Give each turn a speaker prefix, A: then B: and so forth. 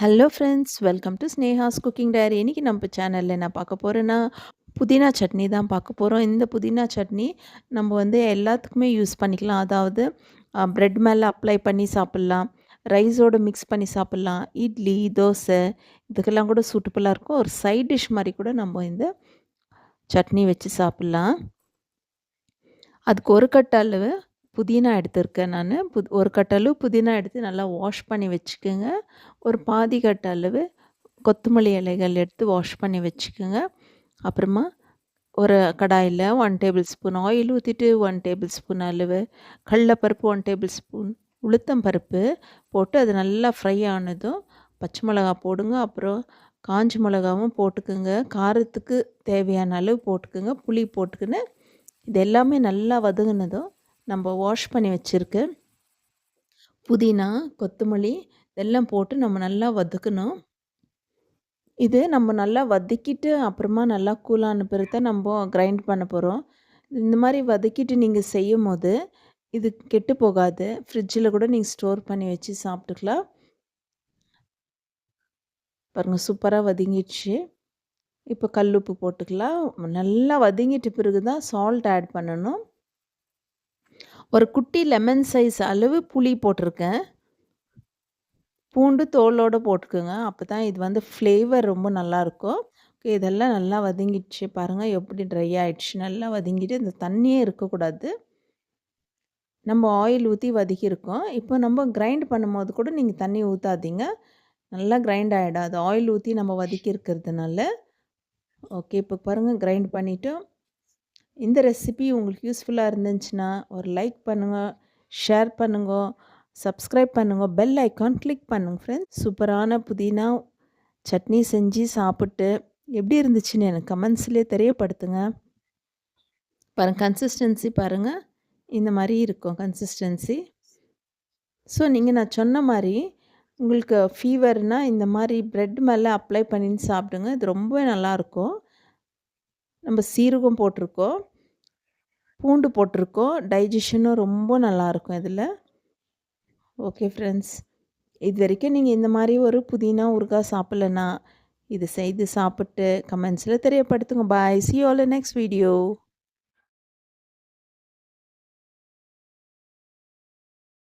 A: Hello friends, welcome to Sneha's cooking diary. இன்றைக்கி நம்ம சேனலில் என்ன பார்க்க போகிறேன்னா, புதினா சட்னி தான் பார்க்க போகிறோம். இந்த புதினா சட்னி நம்ம எல்லாத்துக்குமே யூஸ் பண்ணிக்கலாம். அதாவது ப்ரெட் மேலே அப்ளை பண்ணி சாப்பிட்லாம், ரைஸோடு மிக்ஸ் பண்ணி சாப்பிட்லாம், இட்லி, தோசை இதுக்கெல்லாம் கூட சூட்டபுளாக இருக்கும். ஒரு சைட் டிஷ் மாதிரி கூட நம்ம இந்த சட்னி வச்சு சாப்பிட்லாம். அதுக்கு ஒரு கட்டு அளவு புதினா எடுத்திருக்கேன் நான். ஒரு கட்டு அளவு புதினா எடுத்து நல்லா வாஷ் பண்ணி வச்சுக்கோங்க. ஒரு பாதி கட்டு அளவு கொத்தமல்லி இலைகள் எடுத்து வாஷ் பண்ணி வச்சுக்கோங்க. அப்புறமா ஒரு கடாயில் 1 டேபிள் ஸ்பூன் ஆயில் ஊற்றிட்டு 1 டேபிள் ஸ்பூன் அளவு கடலப்பருப்பு, 1 டேபிள் ஸ்பூன் உளுத்தம் பருப்பு போட்டு அது நல்லா ஃப்ரை ஆனதும் பச்சை மிளகா போடுங்க. அப்புறம் காஞ்ச மிளகாவும் போட்டுக்குங்க. காரத்துக்கு தேவையான அளவு போட்டுக்குங்க. புளி போட்டுக்கின்னு இது எல்லாமே நல்லா வதங்கினதும் நம்ம வாஷ் பண்ணி வச்சுருக்க புதினா, கொத்தமல்லி இதெல்லாம் போட்டு நம்ம நல்லா வதக்கணும். இது நம்ம நல்லா வதக்கிட்டு அப்புறமா நல்லா கூலான பிறகு தான் நம்ம கிரைண்ட் பண்ண போகிறோம். இந்த மாதிரி வதக்கிட்டு நீங்கள் செய்யும்போது இது கெட்டு போகாது. ஃப்ரிட்ஜில் கூட நீங்கள் ஸ்டோர் பண்ணி வச்சு சாப்பிட்டுக்கலாம். பாருங்கள், சூப்பராக வதங்கிடுச்சு. இப்போ கல் உப்பு போட்டுக்கலாம். நல்லா வதங்கிட்ட பிறகு தான் சால்ட் ஆட் பண்ணணும். ஒரு குட்டி லெமன் சைஸ் அளவு புளி போட்டிருக்கேன். பூண்டு தோலோடு போட்டுக்கோங்க. அப்போ தான் இது ஃப்ளேவர் ரொம்ப நல்லாயிருக்கும். இதெல்லாம் நல்லா வதங்கிடுச்சு. பாருங்கள் எப்படி ட்ரை ஆகிடுச்சு. நல்லா வதங்கிட்டு இந்த தண்ணியே இருக்கக்கூடாது. நம்ம ஆயில் ஊற்றி வதக்கியிருக்கோம். இப்போ நம்ம கிரைண்ட் பண்ணும்போது கூட நீங்கள் தண்ணி ஊற்றாதீங்க. நல்லா கிரைண்ட் ஆகிடும். அது ஆயில் ஊற்றி நம்ம வதக்கியிருக்கிறதுனால. ஓகே, இப்போ பாருங்கள் கிரைண்ட் பண்ணிவிட்டோம். இந்த ரெசிபி உங்களுக்கு யூஸ்ஃபுல்லாக இருந்துச்சுன்னா ஒரு லைக் பண்ணுங்கள், ஷேர் பண்ணுங்க, சப்ஸ்கிரைப் பண்ணுங்க, பெல் ஐக்கான் கிளிக் பண்ணுங்க ஃப்ரெண்ட்ஸ். சூப்பரான புதினா சட்னி செஞ்சு சாப்பிட்டு எப்படி இருந்துச்சுன்னு எனக்கு கமெண்ட்ஸ்லேயே தெரியப்படுத்துங்க. பாருங்கள், கன்சிஸ்டன்சி பாருங்கள், இந்த மாதிரி இருக்கும் கன்சிஸ்டன்சி. ஸோ நீங்கள் நான் சொன்ன மாதிரி உங்களுக்கு ஃபீவர்னால் இந்த மாதிரி ப்ரெட் மேலே அப்ளை பண்ணின்னு சாப்பிடுங்க. இது ரொம்பவே நல்லாயிருக்கும். நம்ம சீரகம் போட்டிருக்கோம், பூண்டு போட்டிருக்கோம். டைஜஷனும் ரொம்ப நல்லாயிருக்கும் இதில். ஓகே ஃப்ரெண்ட்ஸ், இது வரைக்கும் நீங்கள் இந்த மாதிரி ஒரு புதினா ஊறுகாய் சாப்பிட்லன்னா இது செய்து சாப்பிட்டு கமெண்ட்ஸில் தெரியப்படுத்துங்க. பாய், see you all in next video.